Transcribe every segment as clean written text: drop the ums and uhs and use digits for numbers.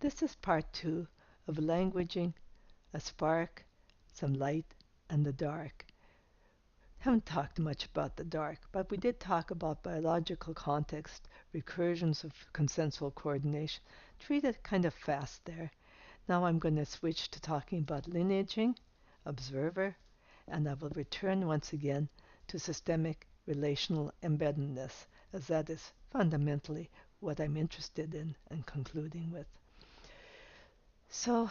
This is part two of languaging, a spark, some light, and the dark. Haven't talked much about the dark, but we did talk about biological context, recursions of consensual coordination. Treat it kind of fast there. Now I'm going to switch to talking about lineaging, observer, and I will return once again to systemic relational embeddedness, as that is fundamentally what I'm interested in and concluding with. So,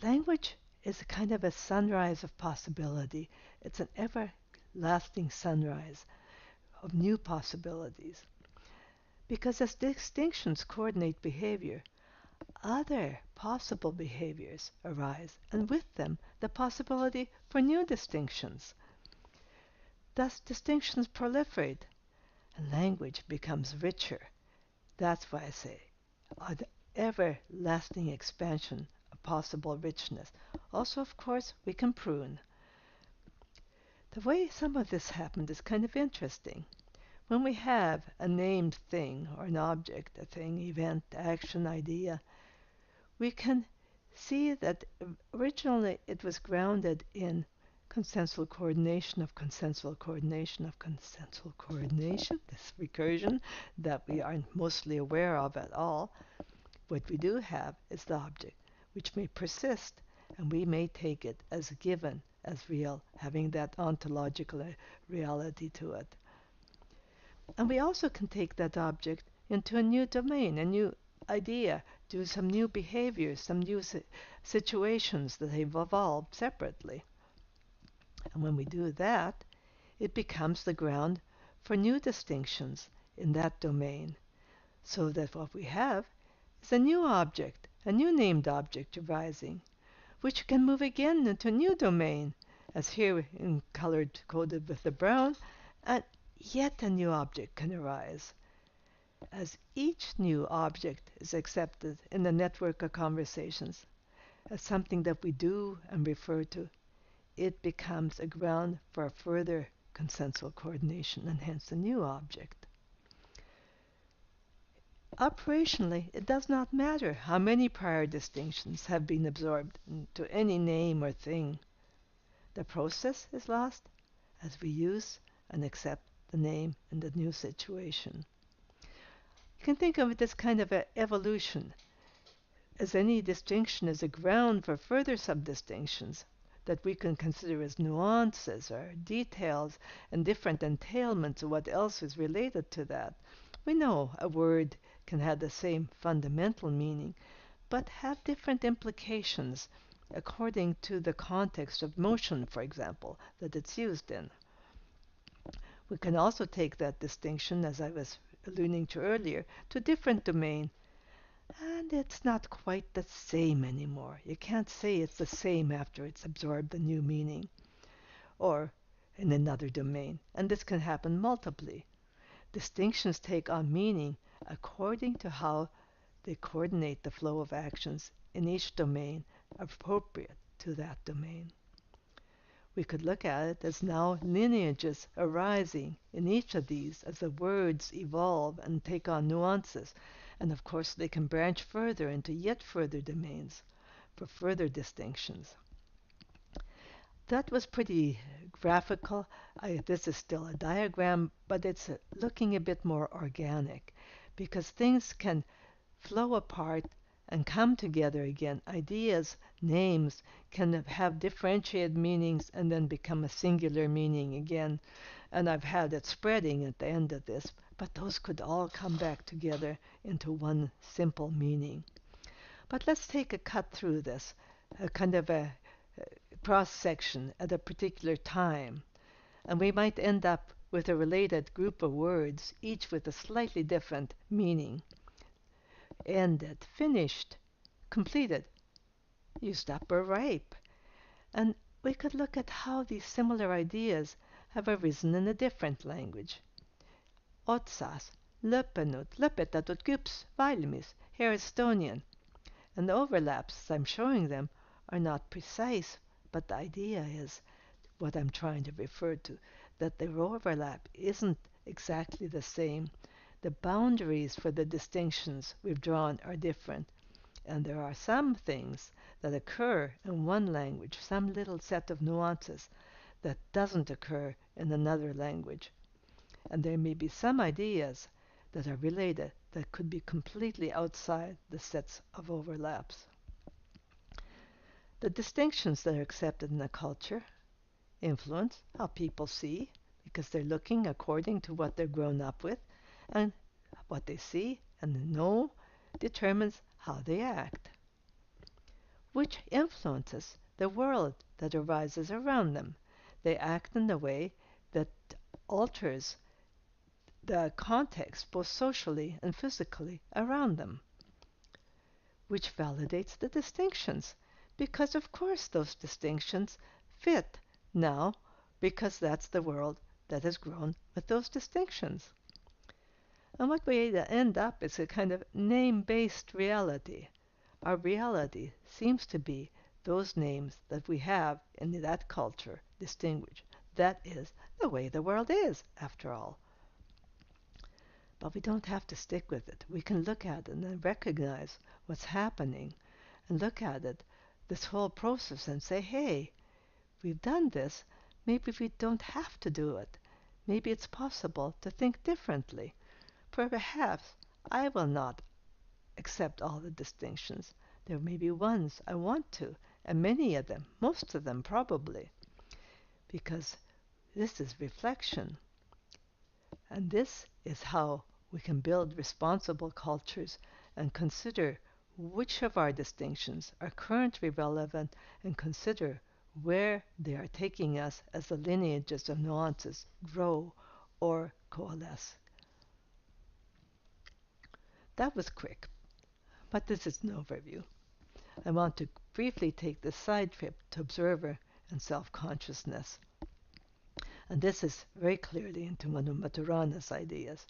language is a kind of a sunrise of possibility. It's an everlasting sunrise of new possibilities. Because as distinctions coordinate behavior, other possible behaviors arise, and with them the possibility for new distinctions. Thus, distinctions proliferate, and language becomes richer. That's why I say an everlasting expansion of possible richness. Also, of course, we can prune. The way some of this happened is kind of interesting. When we have a named thing or an object, a thing, event, action, idea, we can see that originally it was grounded in consensual coordination of consensual coordination of consensual coordination, this recursion that we aren't mostly aware of at all. What we do have is the object, which may persist, and we may take it as given, as real, having that ontological reality to it. And we also can take that object into a new domain, a new idea, do some new behaviors, some new situations that have evolved separately. And when we do that, it becomes the ground for new distinctions in that domain. So that what we have is a new object, a new named object arising, which can move again into a new domain, as here in colored coded with the brown, and yet a new object can arise. As each new object is accepted in the network of conversations as something that we do and refer to, it becomes a ground for further consensual coordination and hence a new object. Operationally, it does not matter how many prior distinctions have been absorbed into any name or thing. The process is lost as we use and accept the name in the new situation. You can think of it as kind of an evolution, as any distinction is a ground for further subdistinctions that we can consider as nuances or details and different entailments of what else is related to that. We know a word can have the same fundamental meaning, but have different implications according to the context of motion, for example, that it's used in. We can also take that distinction, as I was alluding to earlier, to a different domain, and it's not quite the same anymore. You can't say it's the same after it's absorbed a new meaning, or in another domain, and this can happen multiply. Distinctions take on meaning according to how they coordinate the flow of actions in each domain appropriate to that domain. We could look at it as now lineages arising in each of these as the words evolve and take on nuances, and of course they can branch further into yet further domains for further distinctions. That was pretty graphical. This is still a diagram, but it's looking a bit more organic because things can flow apart and come together again. Ideas, names can have differentiated meanings and then become a singular meaning again. And I've had it spreading at the end of this, but those could all come back together into one simple meaning. But let's take a cut through this, a kind of a cross-section at a particular time. And we might end up with a related group of words, each with a slightly different meaning. Ended, finished, completed, used up or ripe. And we could look at how these similar ideas have arisen in a different language. Otsas, löppenud, lõpetatud küps, valmis, here Estonian. And the overlaps, as I'm showing them, are not precise, but the idea is what I'm trying to refer to, that the overlap isn't exactly the same. The boundaries for the distinctions we've drawn are different. And there are some things that occur in one language, some little set of nuances that doesn't occur in another language. And there may be some ideas that are related that could be completely outside the sets of overlaps. The distinctions that are accepted in a culture influence how people see, because they're looking according to what they're grown up with, and what they see and know determines how they act, which influences the world that arises around them. They act in a way that alters the context, both socially and physically, around them, which validates the distinctions, because of course those distinctions fit now, because that's the world that has grown with those distinctions. And what we end up is a kind of name-based reality. Our reality seems to be those names that we have in that culture distinguished. That is the way the world is, after all. But we don't have to stick with it. We can look at it and recognize what's happening and look at it, this whole process, and say, hey, we've done this. Maybe we don't have to do it. Maybe it's possible to think differently. Perhaps I will not accept all the distinctions. There may be ones I want to, and many of them, most of them probably, because this is reflection. And this is how we can build responsible cultures and consider which of our distinctions are currently relevant and consider where they are taking us as the lineages of nuances grow or coalesce. That was quick, but this is an overview. I want to briefly take this side trip to observer and self-consciousness. And this is very clearly into one of Maturana's ideas.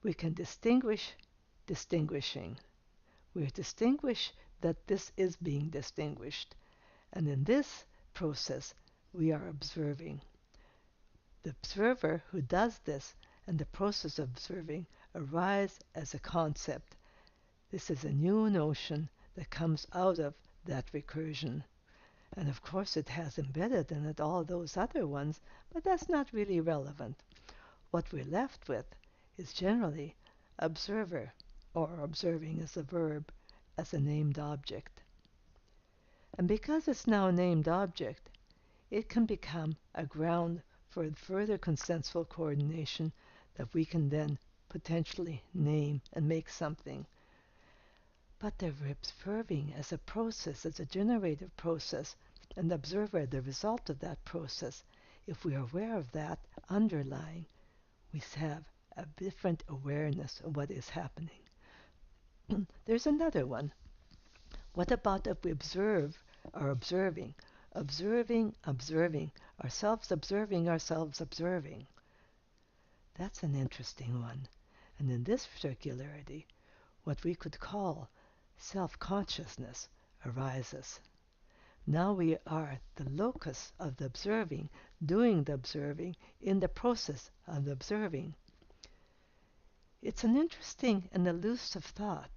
We can distinguish distinguishing. We distinguish that this is being distinguished. And in this process, we are observing. The observer who does this and the process of observing arise as a concept. This is a new notion that comes out of that recursion. And of course it has embedded in it all those other ones, but that's not really relevant. What we're left with is generally observer, or observing as a verb, as a named object. And because it's now a named object, it can become a ground for further consensual coordination that we can then potentially name and make something. But the observing as a process, as a generative process, and the observer the result of that process, if we are aware of that underlying, we have a different awareness of what is happening. There's another one. What about if we observe our observing, observing, ourselves observing? That's an interesting one. And in this circularity, what we could call self-consciousness arises. Now we are the locus of the observing, doing the observing, in the process of the observing. It's an interesting and elusive thought.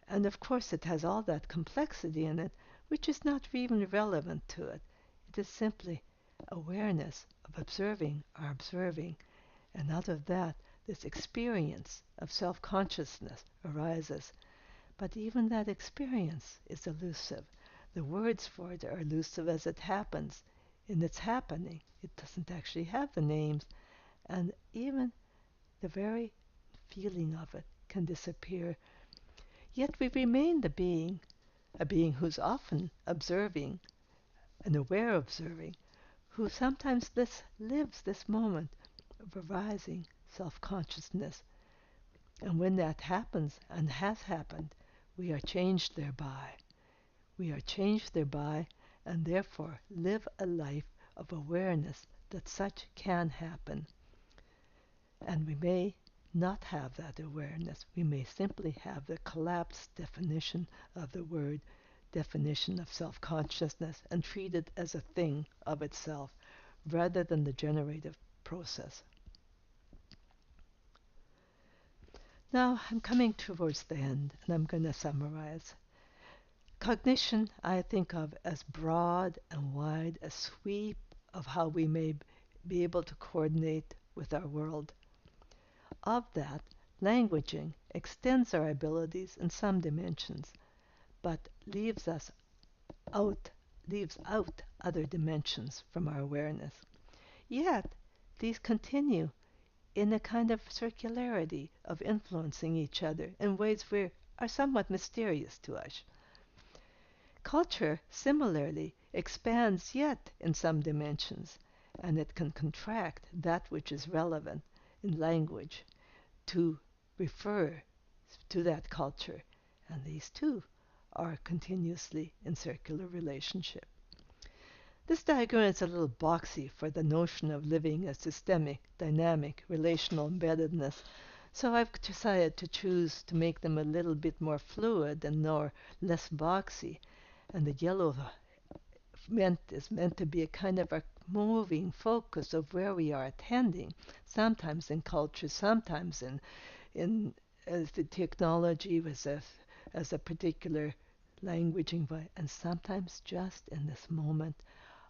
And of course it has all that complexity in it, which is not even relevant to it. It is simply awareness of observing our observing. And out of that, this experience of self-consciousness arises. But even that experience is elusive. The words for it are elusive as it happens. In its happening, it doesn't actually have the names. And even the very feeling of it can disappear. Yet we remain the being, a being who's often observing, an aware observing, who sometimes lives this moment of arising self-consciousness. And when that happens, and has happened, we are changed thereby. We are changed thereby, and therefore live a life of awareness that such can happen. And we may not have that awareness. We may simply have the collapsed definition of the word, definition of self-consciousness, and treat it as a thing of itself, rather than the generative process. Now I'm coming towards the end, and I'm going to summarize. Cognition I think of as broad and wide, a sweep of how we may be able to coordinate with our world. Of that, languaging extends our abilities in some dimensions, but out leaves out other dimensions from our awareness. Yet these continue in a kind of circularity of influencing each other in ways which are somewhat mysterious to us. Culture, similarly, expands yet in some dimensions, and it can contract that which is relevant in language to refer to that culture, and these two are continuously in circular relationship. This diagram is a little boxy for the notion of living a systemic, dynamic, relational embeddedness, so I've decided to choose to make them a little bit more fluid and less boxy. And the yellow is meant to be a kind of a moving focus of where we are attending, sometimes in culture, sometimes in as the technology as a particular languaging, and sometimes just in this moment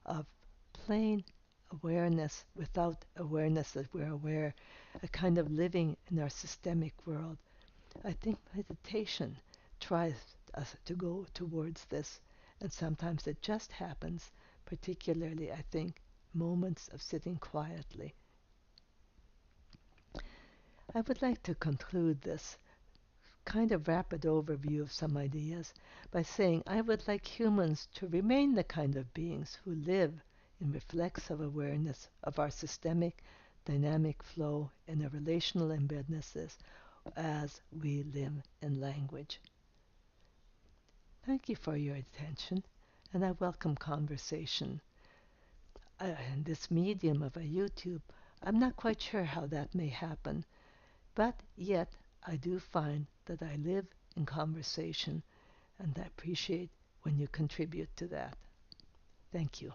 of plain awareness without awareness that we're aware, a kind of living in our systemic world. I think meditation tries us to go towards this, and sometimes it just happens, particularly, I think, moments of sitting quietly. I would like to conclude this kind of rapid overview of some ideas by saying I would like humans to remain the kind of beings who live in reflexive awareness of our systemic dynamic flow in a relational embeddednesses as we live in language. Thank you for your attention, and I welcome conversation. In this medium of a YouTube, I'm not quite sure how that may happen, but yet I do find that I live in conversation, and I appreciate when you contribute to that. Thank you.